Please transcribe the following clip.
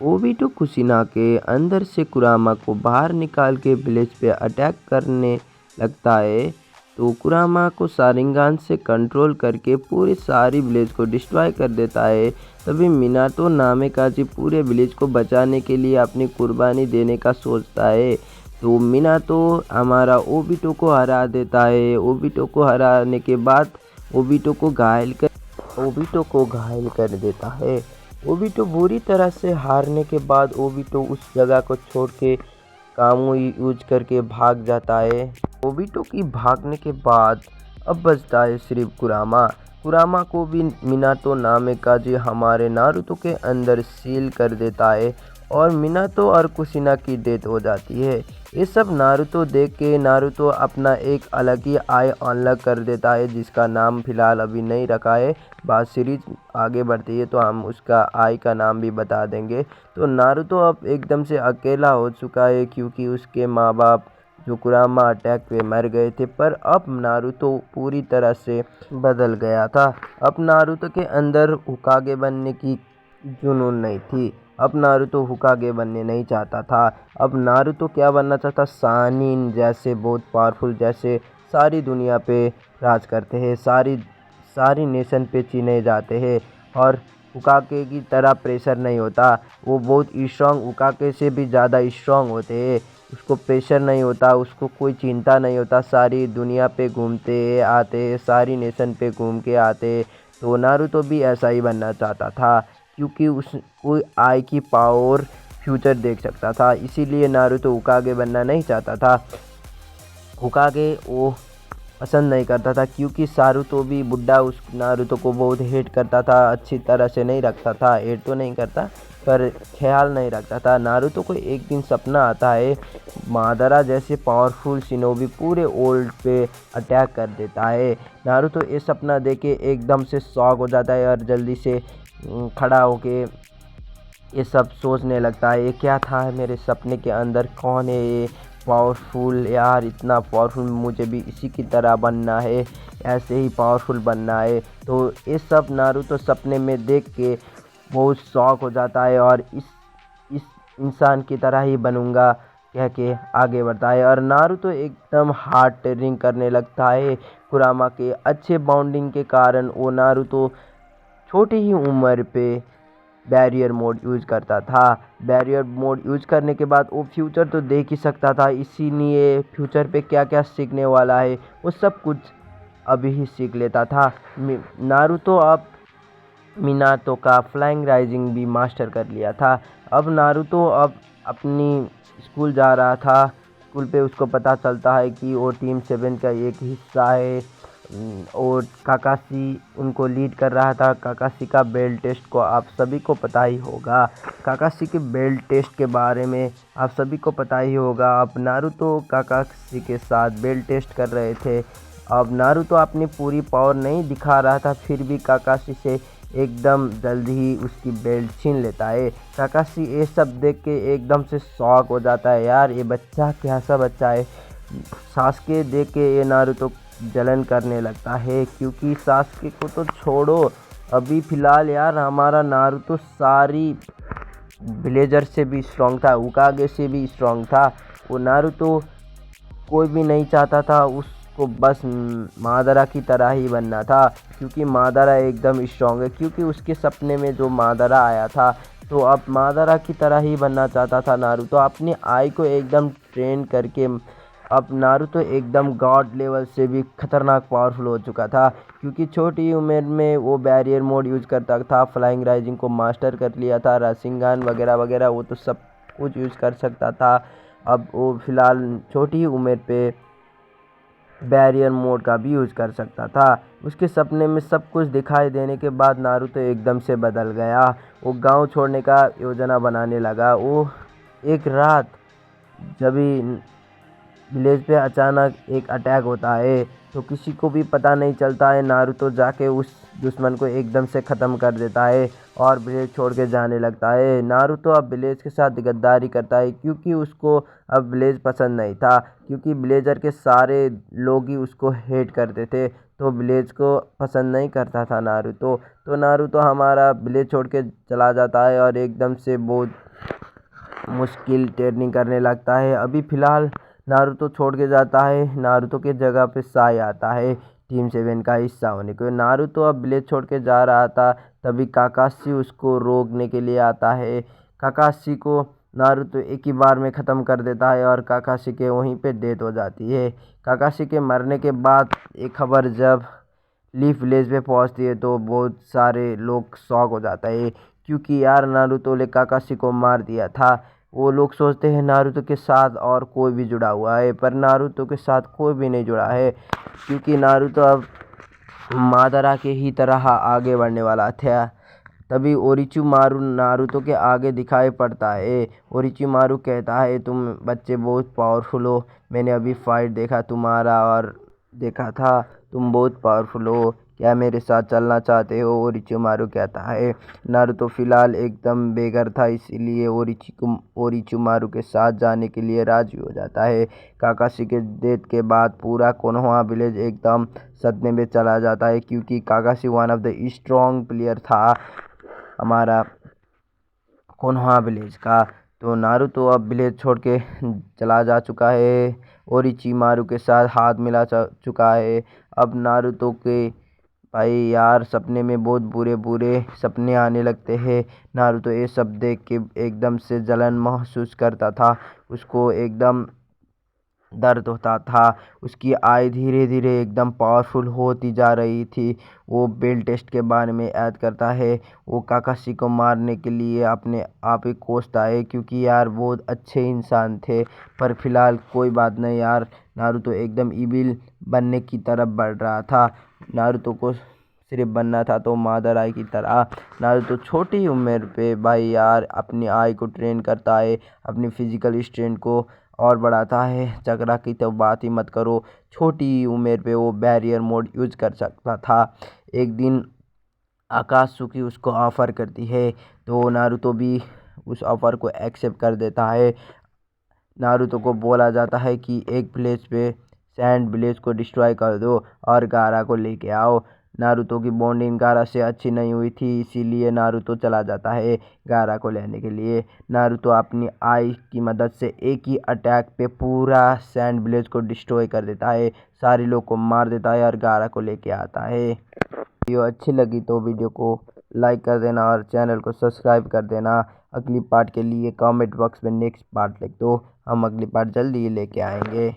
Obito कुशिना के अंदर से कुरामा को बाहर निकाल के विलेज पे अटैक करने लगता है। तो कुरामा को शारिंगान से कंट्रोल करके पूरी सारी विलेज को डिस्ट्रॉय कर देता है। तभी मिनातो नामेकाजी पूरे विलेज को बचाने के लिए अपनी कुर्बानी देने का सोचता है। तो मिनातो हमारा ओबिटो को हरा देता है। ओबिटो को हराने के बाद ओबिटो को घायल कर देता है। ओबिटो बुरी तरह से हारने के बाद ओबिटो उस जगह को छोड़ के कामू यूज करके भाग जाता है। ओबिटो की भागने के बाद अब बचता है सिर्फ कुरामा। कुरामा को भी मिनातो नामेकाजी हमारे नारुतो के अंदर सील कर देता है और मिनातो और कुशिना की डेथ हो जाती है। ये सब नारुतो देख के नारुतो अपना एक अलग ही आई अनलॉक कर देता है, जिसका नाम फिलहाल अभी नहीं रखा है। बात सीरीज आगे बढ़ती है तो हम उसका आई का नाम भी बता देंगे। तो नारुतो अब एकदम से अकेला हो चुका है, क्योंकि उसके माँ बाप जो कुरामा अटैक पे मर गए थे। पर अब नारुतो पूरी तरह से बदल गया था। अब नारुतो के अंदर हुकागे बनने की जुनून नहीं थी। अब नारुतो हुकागे बनने नहीं चाहता था। अब नारुतो क्या बनना चाहता, सानिन जैसे बहुत पावरफुल, जैसे सारी दुनिया पे राज करते हैं, सारी नेशन पे चिने जाते हैं और हुकागे की तरह प्रेशर नहीं होता। वो बहुत स्ट्रॉन्ग, हुकागे से भी ज़्यादा स्ट्रॉन्ग होते हैं। उसको प्रेशर नहीं होता, उसको कोई चिंता नहीं होता, सारी दुनिया पे घूमते आते, सारी नेशन पे घूम के आते। तो नारुतो भी ऐसा ही बनना चाहता था, क्योंकि उसको आई की पावर फ्यूचर देख सकता था। इसीलिए नारुतो हुकागे बनना नहीं चाहता था। हुकागे वो पसंद नहीं करता था, क्योंकि सारुतो भी बुड्ढा उस नारुतो को बहुत हेट करता था, अच्छी तरह से नहीं रखता था। हेट तो नहीं करता पर ख्याल नहीं रखता था। नारुतो को एक दिन सपना आता है, मादरा जैसे पावरफुल शिनोबी पूरे वर्ल्ड पे अटैक कर देता है। नारुतो ये सपना देख के एकदम से शॉक हो जाता है और जल्दी से खड़ा होके ये सब सोचने लगता है, ये क्या था मेरे सपने के अंदर, कौन है ये पावरफुल, यार इतना पावरफुल, मुझे भी इसी की तरह बनना है, ऐसे ही पावरफुल बनना है। तो ये सब नारुतो सपने में देख के बहुत शौक हो जाता है और इस इंसान की तरह ही बनूंगा कह के आगे बढ़ता है। और नारुतो एकदम हार्ट टेयरिंग करने लगता है। कुरामा के अच्छे बॉन्डिंग के कारण वो नारुतो छोटी ही उम्र पे बैरियर मोड यूज करता था। बैरियर मोड यूज करने के बाद वो फ्यूचर तो देख ही सकता था, इसीलिए फ्यूचर पे क्या क्या सीखने वाला है वो सब कुछ अभी ही सीख लेता था। नारुतो अब मिनातो का फ्लाइंग राइजिंग भी मास्टर कर लिया था। अब नारुतो अब अपनी स्कूल जा रहा था। स्कूल पे उसको पता चलता है कि वो टीम 7 का एक हिस्सा है और काकाशी उनको लीड कर रहा था। काकाशी का बेल्ट टेस्ट को आप सभी को पता ही होगा। काकाशी के बेल्ट टेस्ट के बारे में आप सभी को पता ही होगा। अब नारुतो काकाशी के साथ बेल्ट टेस्ट कर रहे थे। अब नारुतो अपनी पूरी पावर नहीं दिखा रहा था, फिर भी काकाशी से एकदम जल्दी ही उसकी बेल्ट छीन लेता है। काकाशी ये सब देख के एकदम से शॉक हो जाता है, यार ये बच्चा कैसा बच्चा है। सास्के देख के ये नारुतो जलन करने लगता है, क्योंकि सास्के को तो छोड़ो, अभी फ़िलहाल यार हमारा नारुतो सारी विलेजर से भी स्ट्रॉन्ग था, उकागे से भी स्ट्रॉन्ग था। वो नारुतो कोई भी नहीं चाहता था उसको, बस मादरा की तरह ही बनना था, क्योंकि मादरा एकदम स्ट्रॉन्ग है। क्योंकि उसके सपने में जो मादरा आया था, तो अब मादरा की तरह ही बनना चाहता था नारुतो। अपनी आई को एकदम ट्रेन करके अब नारुतो एकदम गॉड लेवल से भी खतरनाक पावरफुल हो चुका था, क्योंकि छोटी उम्र में वो बैरियर मोड यूज करता था, फ्लाइंग राइजिंग को मास्टर कर लिया था, राशिंगान वगैरह वगैरह वो तो सब कुछ यूज कर सकता था। अब वो फ़िलहाल छोटी ही उम्र पे बैरियर मोड का भी यूज कर सकता था। उसके सपने में सब कुछ दिखाई देने के बाद नारुतो एकदम से बदल गया। वो गांव छोड़ने का योजना बनाने लगा। वो एक रात जब विलेज पे अचानक एक अटैक होता है तो किसी को भी पता नहीं चलता है। नारुतो जाके उस दुश्मन को एकदम से ख़त्म कर देता है और विलेज छोड़ के जाने लगता है। नारुतो अब विलेज के साथ गद्दारी करता है क्योंकि उसको अब विलेज पसंद नहीं था, क्योंकि विलेजर के सारे लोग ही उसको हेट करते थे, तो विलेज को पसंद नहीं करता था नारुतो। तो नारुतो हमारा विलेज छोड़ के चला जाता है और एकदम से बहुत मुश्किल ट्रेनिंग करने लगता है। अभी फ़िलहाल नारुतो छोड़ के जाता है, नारुतो के जगह पे साई आता है टीम 7 का हिस्सा होने को। नारुतो अब विलेज छोड़ के जा रहा था, तभी काकाशी उसको रोकने के लिए आता है। काकाशी को नारुतो एक ही बार में ख़त्म कर देता है और काकाशी के वहीं पे डेथ हो जाती है। काकाशी के मरने के बाद एक खबर जब लीफ विलेज पे पहुंचती है तो बहुत सारे लोग शॉक हो जाता है, क्योंकि यार नारुतो ने काकाशी को मार दिया था। वो लोग सोचते हैं नारुतो के साथ और कोई भी जुड़ा हुआ है, पर नारुतो के साथ कोई भी नहीं जुड़ा है, क्योंकि नारुतो अब मादरा के ही तरह आगे बढ़ने वाला था। तभी ओरिचिमारू नारुतो के आगे दिखाई पड़ता है। ओरिचिमारू कहता है, तुम बच्चे बहुत पावरफुल हो, मैंने अभी फाइट देखा तुम्हारा और देखा था तुम बहुत पावरफुल हो, क्या मेरे साथ चलना चाहते हो? ओरिचिमारू कहता है। नारुतो फिलहाल एकदम बेघर था, इसीलिए ओरिचिमारू के साथ जाने के लिए राजी हो जाता है। काकाशी के डेथ के बाद पूरा कोनोहा विलेज एकदम सदमे में चला जाता है, क्योंकि काकाशी one of the strong player था हमारा कोनोहा विलेज का। तो नारुतो अब विलेज छोड़ के चला जा चुका है, ओरिचिमारू के साथ हाथ मिला चुका है। अब नारुतो के भाई यार सपने में बहुत बुरे बुरे सपने आने लगते हैं। नारुतो ये सब देख के एकदम से जलन महसूस करता था, उसको एकदम दर्द होता था। उसकी आई धीरे धीरे एकदम पावरफुल होती जा रही थी। वो बेल टेस्ट के बारे में याद करता है। वो काकाशी को मारने के लिए अपने आप ही कोसता है, क्योंकि यार बहुत अच्छे इंसान थे। पर फिलहाल कोई बात नहीं यार, नारुतो एकदम इविल बनने की तरफ बढ़ रहा था। नारुतो को सिर्फ बनना था तो मादर आई की तरह। नारुतो छोटी उम्र पे भाई यार अपनी आई को ट्रेन करता है, अपनी फिजिकल स्ट्रेंथ को और बढ़ाता है। चक्रा की तो बात ही मत करो, छोटी उम्र पे वो बैरियर मोड यूज कर सकता था। एक दिन आकात्सुकी उसको ऑफ़र करती है, तो नारुतो भी उस ऑफ़र को एक्सेप्ट कर देता है। नारुतो को बोला जाता है कि एक विलेज पे सैंड विलेज को डिस्ट्रॉय कर दो और गारा को लेके आओ। नारुतो की बॉन्डिंग गारा से अच्छी नहीं हुई थी, इसीलिए नारुतो चला जाता है गारा को लेने के लिए। नारुतो अपनी आई की मदद से एक ही अटैक पे पूरा सैंड विलेज को डिस्ट्रॉय कर देता है, सारे लोग को मार देता है और गारा को लेके आता है। वीडियो अच्छी लगी तो वीडियो को लाइक कर देना और चैनल को सब्सक्राइब कर देना। अगली पार्ट के लिए कमेंट बॉक्स में नेक्स्ट पार्ट लिख दो, हम अगली पार्ट जल्दी ही लेके आएंगे।